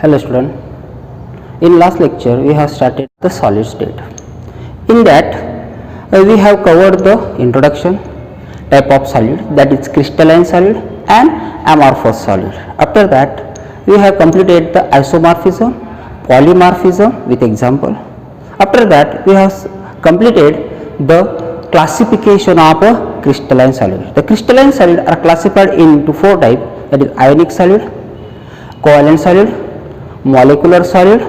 Hello student. In last lecture we have started the solid state. In that we have covered the introduction, type of solid, that is crystalline solid and amorphous solid. After that we have completed the isomorphism, polymorphism with example. After that we have completed the classification of a crystalline solid. The crystalline solid are classified into four types, that is ionic solid, covalent solid, molecular solid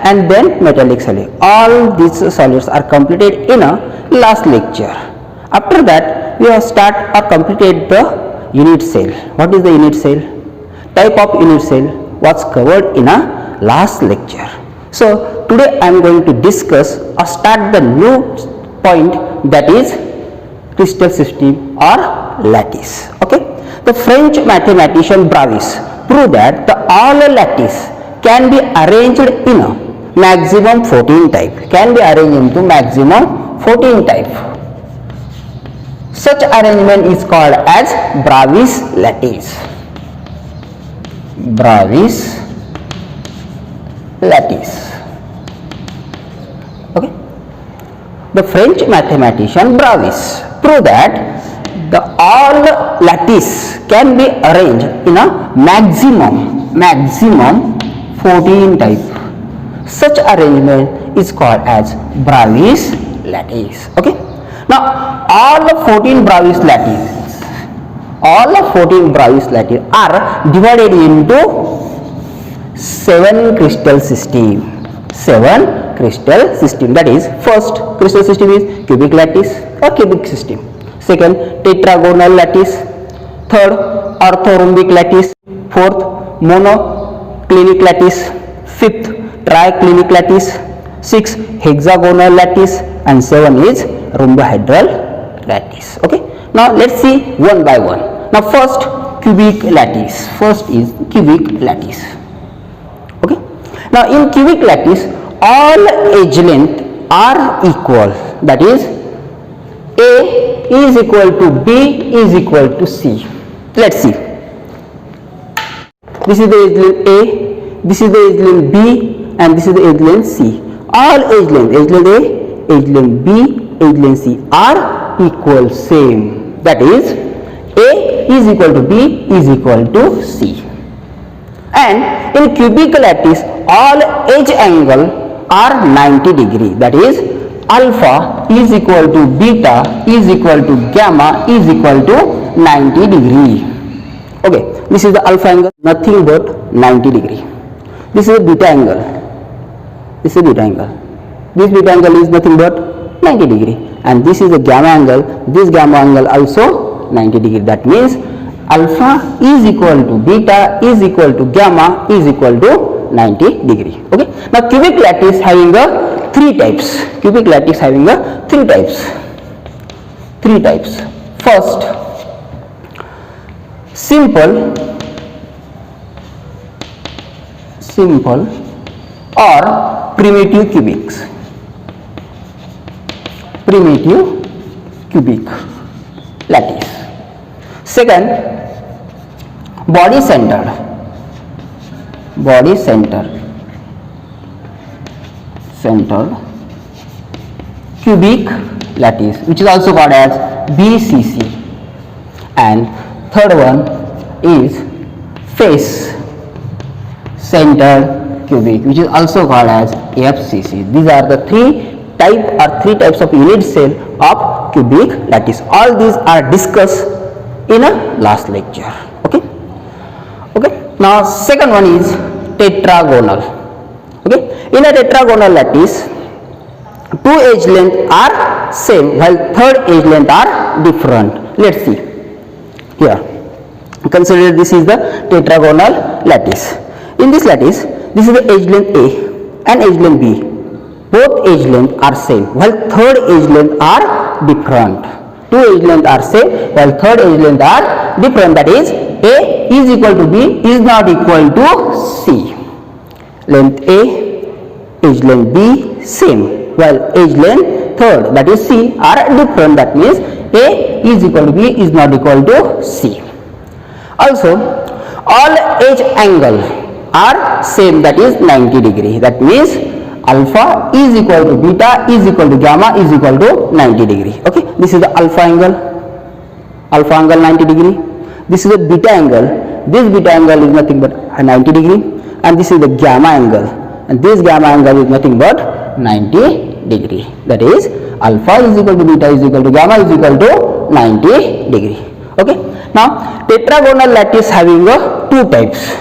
and then metallic solid. All these solids are completed in a last lecture. After that we have start or completed the unit cell. What is the unit cell? Type of unit cell was covered in a last lecture. So today I am going to discuss or start the new point, that is crystal system or lattice. Okay. The French mathematician Bravais proved that the all lattice can be arranged in a maximum 14 type, can be arranged into maximum 14 type. Such arrangement is called as Bravais lattice. Bravais lattice. Okay. The French mathematician Bravais proved that the all lattice can be arranged in a maximum 14 type. Such arrangement is called as Bravais lattice. Okay. Now all the 14 Bravais lattice are divided into 7 crystal system. 7 crystal system. That is, first crystal system is cubic lattice or cubic system. Second, tetragonal lattice. Third, orthorhombic lattice. Fourth, monoclinic lattice. Fifth, triclinic lattice. Sixth, hexagonal lattice, and 7 is rhombohedral lattice. Okay. Now let's see one by one. Now first, cubic lattice. First is cubic lattice. Okay. Now in cubic lattice all edge length are equal, that is A is equal to B is equal to C. Let's see. This is the edge length A, this is the edge length B and this is the edge length C. All edge length A, edge length B, edge length C are equal, same. That is A is equal to B is equal to C. And in cubic lattice all edge angle are 90 degree, that is alpha is equal to beta is equal to gamma is equal to 90 degree. Okay, this is the alpha angle, nothing but 90 degree. This is the beta angle. This is beta angle. This beta angle is nothing but 90 degree. And this is the gamma angle. This gamma angle also 90 degree. That means alpha is equal to beta is equal to gamma is equal to 90 degree. Okay. Now cubic lattice having the 3 types. Cubic lattice having the 3 types. 3 types. First, simple or primitive cubics. Primitive cubic lattice. Second, body centered cubic lattice, which is also called as BCC. And third one is face centered cubic, which is also called as FCC. These are the 3 types of unit cell of cubic lattice. All these are discussed in a last lecture. Okay. Now second one is tetragonal. Okay. In a tetragonal lattice 2 edge length are same while third edge length are different. Let's see here. Consider this is the tetragonal lattice. In this lattice, this is the edge length A and edge length B. Both edge length are same while third edge length are different. 2 edge length are same while third edge length are different. That is A is equal to B is not equal to C. Length A, edge length B same while edge length third, that is C, are different. That means A is equal to B is not equal to C. Also all edge angle are same, that is 90 degree. That means alpha is equal to beta is equal to gamma is equal to 90 degree. Okay, this is the alpha angle 90 degree. This is the beta angle. This beta angle is nothing but 90 degree, and this is the gamma angle, and this gamma angle is nothing but 90 degree. That is alpha is equal to beta is equal to gamma is equal to 90 degree. Okay, now tetragonal lattice having two types.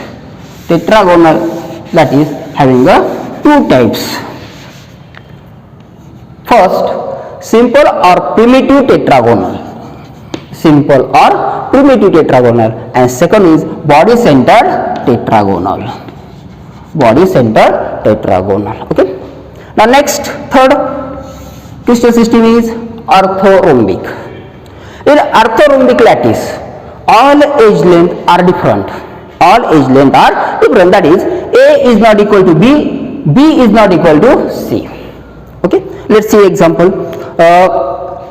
Tetragonal lattice having two types. First, simple or primitive tetragonal. Simple or primitive tetragonal, and second is body centered tetragonal. Body centered tetragonal. Okay. Now next, third crystal system is orthorhombic. In orthorhombic lattice, all edge length are different. All edge length are different. That is, A is not equal to B, B is not equal to C. Okay. Let's see example.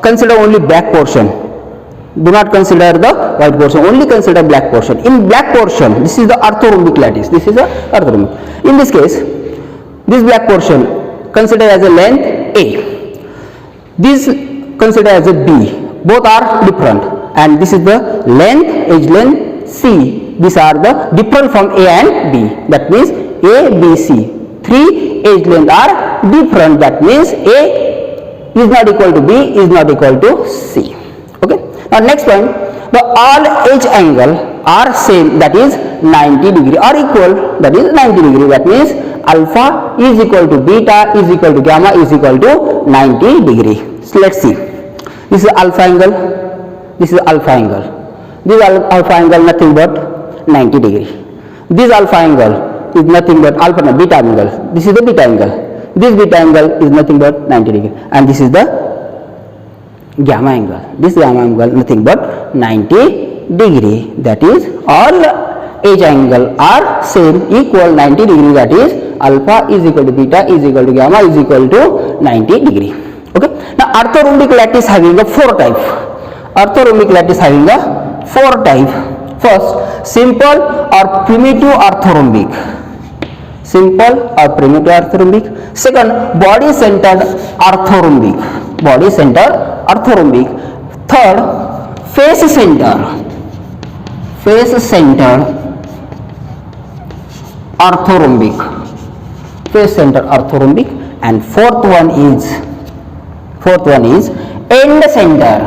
Consider only black portion. Do not consider the white portion, only consider black portion. In black portion, this is the orthorhombic lattice. This is the orthorhombic. In this case, this black portion consider as a length A. This consider as a B. Both are different, and this is the length, edge length C. These are the different from A and B. That means A, B, C. Three edge length are different. That means A is not equal to B is not equal to C. Okay. Now next point, the all edge angle are same, that is 90 degree, or equal, that is 90 degree. That means alpha is equal to beta is equal to gamma is equal to 90 degree. So let's see. This is alpha angle. This is alpha angle. This alpha angle nothing but 90 degree. This alpha angle is nothing but beta angle. This is the beta angle. This beta angle is nothing but 90 degree, and this is the gamma angle. This gamma angle nothing but 90 degree. That is, all edge angle are same, equal 90 degree. That is, alpha is equal to beta is equal to gamma is equal to 90 degree. Okay. Now orthorhombic lattice having a four type. Orthorhombic lattice having a four type. First, simple or primitive orthorhombic. Simple or primitive orthorhombic. Second, body centered orthorhombic. Body centered orthorhombic. Third, face centered orthorhombic. Face centered orthorhombic. And fourth one is end center,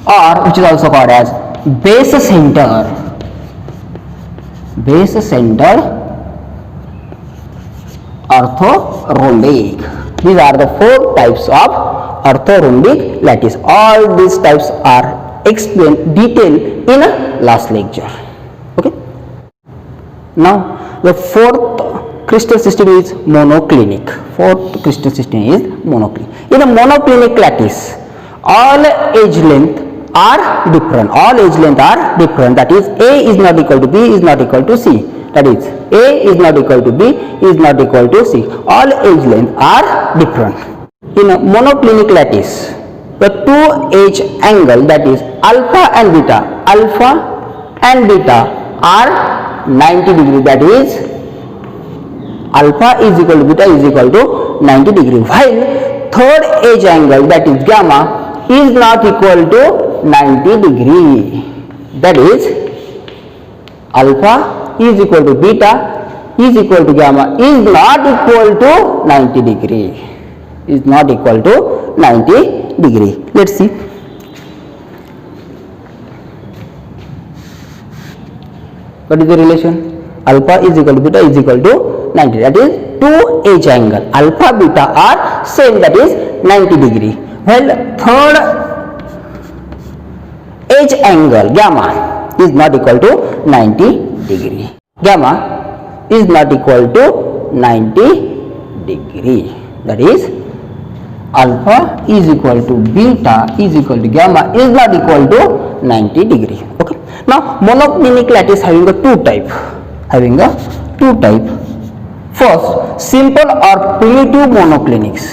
or which is also called as base center. Base centered orthorhombic. These are the four types of orthorhombic lattice. All these types are explained detailed in a last lecture. Okay. Now the fourth crystal system is monoclinic. Fourth crystal system is monoclinic. In a monoclinic lattice, all edge length are different. All edge length are different. That is, A is not equal to B is not equal to C. That is, A is not equal to B is not equal to C. All edge length are different. In a monoclinic lattice, the two edge angle, that is alpha and beta are 90 degree. That is, alpha is equal to beta is equal to 90 degree. While third edge angle, that is gamma, is not equal to 90 degree. That is, alpha is equal to beta is equal to gamma is not equal to 90 degree. Is not equal to 90 degree. Let's see. What is the relation? Alpha is equal to beta is equal to 90. That is, two edge angle alpha beta are same, that is 90 degree. Well, third edge angle gamma is not equal to 90 degree. Gamma is not equal to 90 degree. That is, alpha is equal to beta is equal to gamma is not equal to 90 degree. Okay. Now monoclinic lattice having a two type. First, simple or primitive monoclinics.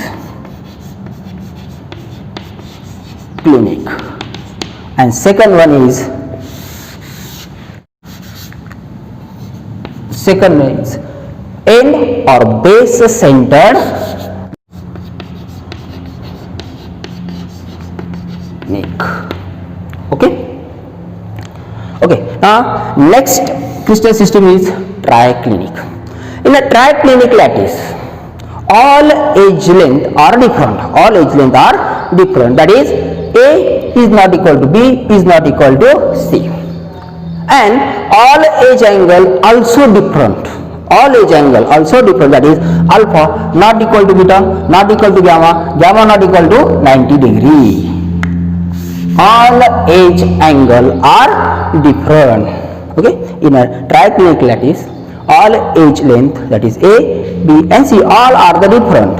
Clinic. And second one is or base centered neck. Okay, now next crystal system is triclinic. In a triclinic lattice, all edge length are different. That is, A is not equal to B, is not equal to C, and all edge angle also different. That is, alpha not equal to beta, not equal to gamma, gamma not equal to 90 degree. All edge angle are different. Okay, in a triclinic lattice, all edge length, that is A, B and C, all are the different.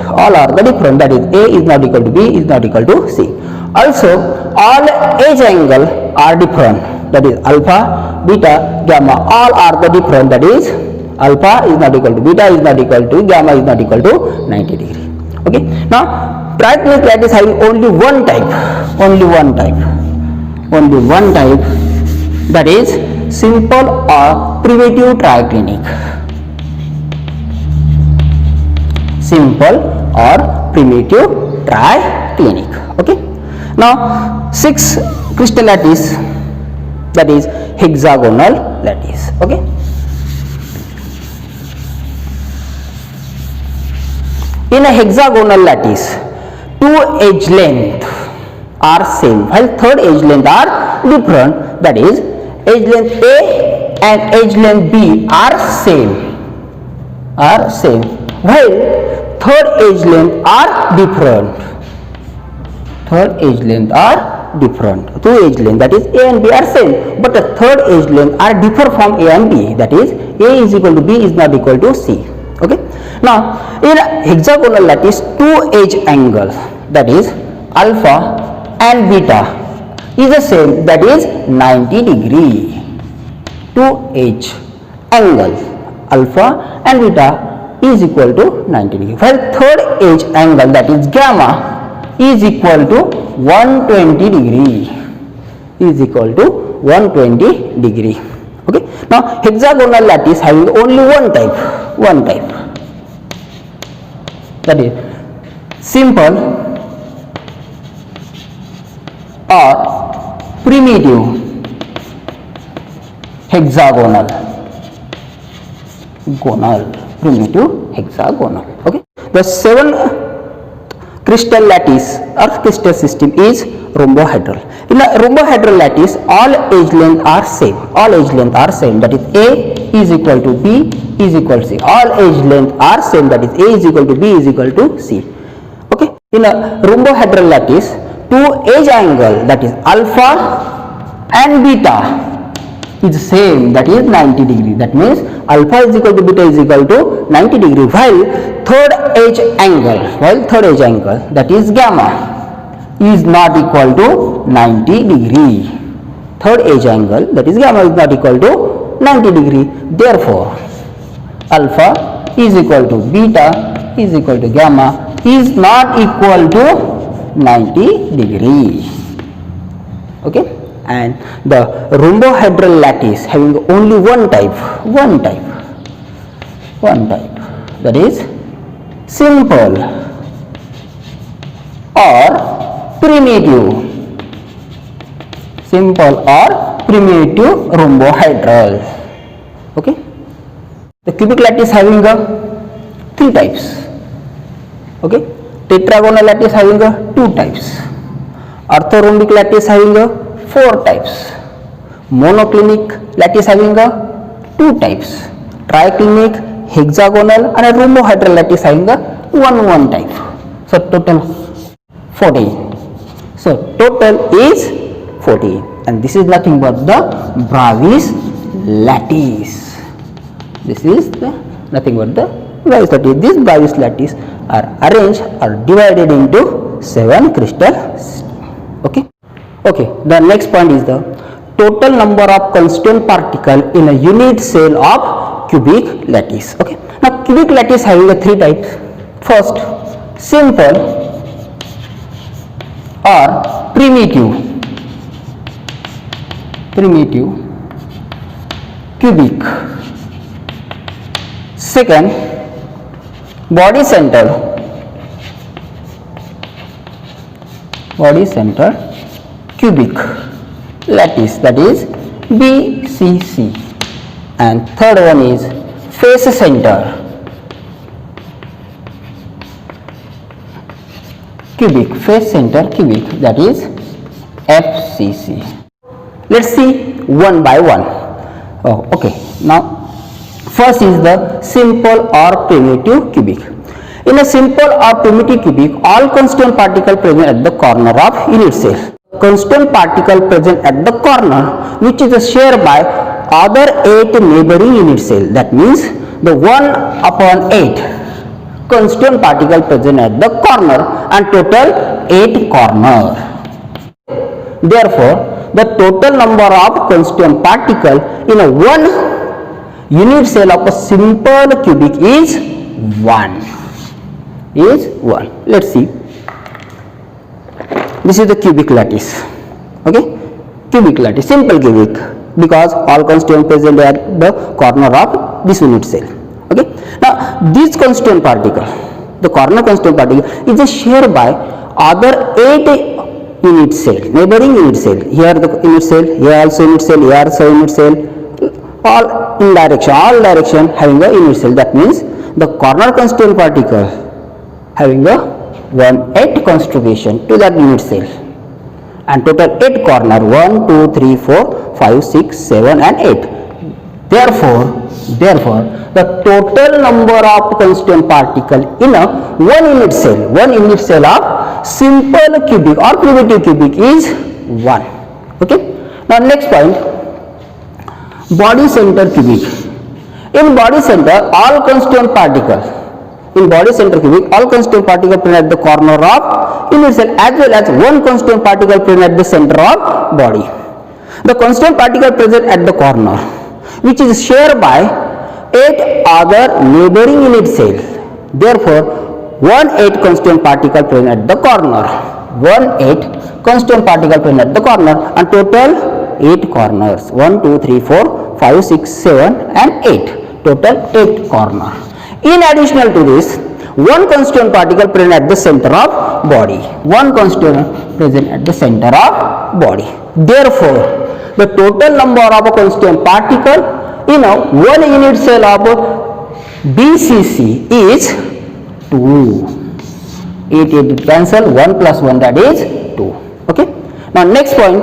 That is, A is not equal to B, is not equal to C. Also, all edge angle are different. That is, alpha, beta, gamma, all are the different. That is, alpha is not equal to beta, is not equal to gamma, is not equal to 90 degree. Okay, now triclinic lattice having only one type, that is simple or primitive triclinic. Okay, now 6 crystal lattice, that is hexagonal lattice. Okay, in a hexagonal lattice, 2 edge length are same while third edge length are different. That is, edge length A and edge length B are same while third edge length are different. Two edge length, that is A and B are same, but the third edge length are differ from A and B. That is, A is equal to B, is not equal to C. Okay, now in a hexagonal lattice, 2 edge angle, that is alpha and beta is the same, that is 90 degree. 2 edge angle alpha and beta is equal to 90 degree, while third edge angle, that is gamma, is equal to 120 degree. Okay, now hexagonal lattice having only one type, that is simple or primitive hexagonal. Okay, the 7 crystal lattice or crystal system is rhombohedral. In a rhombohedral lattice, all edge length are same. That is, A is equal to B is equal to C. All edge length are same. That is, A is equal to B is equal to C. Okay, in a rhombohedral lattice, 2 edge angle, that is alpha and beta is same, that is 90 degree. That means alpha is equal to beta is equal to 90 degree, while third edge angle, that is gamma, is not equal to 90 degree. Third edge angle, that is gamma, is not equal to 90 degree. Therefore, alpha is equal to beta is equal to gamma is not equal to 90 degree. Okay, and the rhombohedral lattice having only one type, that is simple or primitive rhombohedral. Okay, the cubic lattice having 3 types. Okay, tetragonal lattice having 2 types, orthorhombic lattice having 4 types, monoclinic lattice having 2 types, triclinic, hexagonal and a rhombohedral lattice having one type. So total 14. So total is 14, and this is nothing but the Bravais lattice. Nothing but the Bravais lattice. These Bravais lattice are arranged or divided into 7 crystal systems. Okay. The next point is the total number of constituent particle in a unit cell of cubic lattice. Okay. Now cubic lattice having 3 types. First, simple or primitive cubic. Second, body center cubic lattice, that is BCC, and third one is face center cubic, that is FCC. Let's see one by one. Okay, now first is the simple or primitive cubic. In a simple or primitive cubic, all constant particle present at the corner of unit cell. Constant particle present at the corner which is shared by other 8 neighboring unit cell. That means the 1/8 constant particle present at the corner and total 8 corner. Therefore, the total number of constant particle in a one unit cell of a simple cubic is 1. Let's see. This is the cubic lattice. Okay, cubic lattice, simple cubic, because all constant present at the corner of this unit cell. Okay, now this constant particle, the corner constant particle, is shared by other 8 unit cell, neighboring unit cell. Here the unit cell, here also unit cell, here also unit cell, all in direction, all direction having a unit cell. That means the corner constant particle having a 1/8 contribution to that unit cell, and total 8 corner, 1, 2, 3, 4, 5, 6, 7 and 8. Therefore the total number of constant particle in a one unit cell of simple cubic or primitive cubic is 1. Okay, now next point, body center cubic. In body center, all constant particle present at the corner of unit cell as well as one constant particle present at the center of body. The constant particle present at the corner which is shared by 8 other neighboring unit cell. Therefore, 1/8 constant particle present at the corner, 1/8 constant particle present at the corner, and total 8 corners, 1, 2, 3, 4, 5, 6, 7 and 8, total 8 corner. In addition to this, one constant particle present at the center of body, one constant present at the center of body. Therefore, the total number of a constant particle in a one unit cell of BCC is 2. 8 cancel, 1 plus 1, that is 2. Okay. Now next point,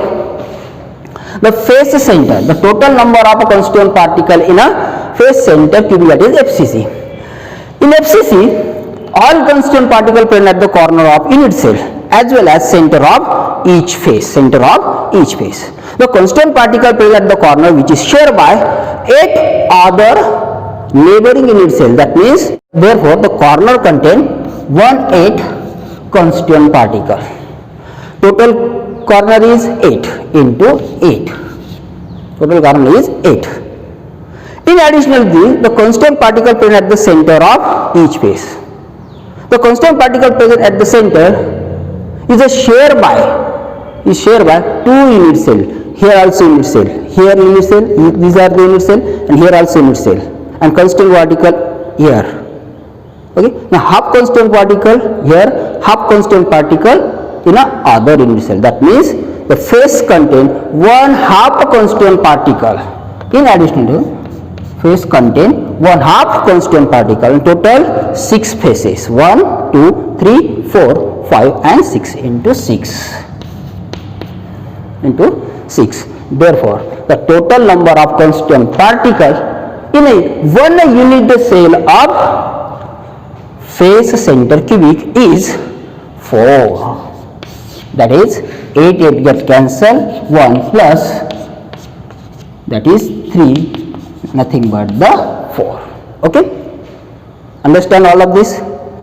the face center, the total number of a constant particle in a face center cubic, that is FCC. In FCC, all constant particle present at the corner of unit cell as well as center of each face. The constant particle present at the corner which is shared by 8 other neighboring unit cell. That means, therefore, the corner contain 1/8 constant particle. Total corner is 8 into 8. Total corner is 8. In addition to this, the constant particle present at the center of each face. The constant particle present at the center is shared by 2 unit cell. Here also unit cell, here unit cell, these are the unit cell, and here also unit cell, and constant particle here. Okay, now half constant particle here, half constant particle in a other unit cell. That means the face contain 1/2 constant particle. In addition to face contain 1/2 constant particle. In total 6 faces, 1, 2, 3, 4, 5 and 6 into 6. Therefore, the total number of constant particle in a one unit cell of face center cubic is 4. That is 8 get cancelled, 1 plus, that is 3, nothing but the 4. Okay, understand all of this?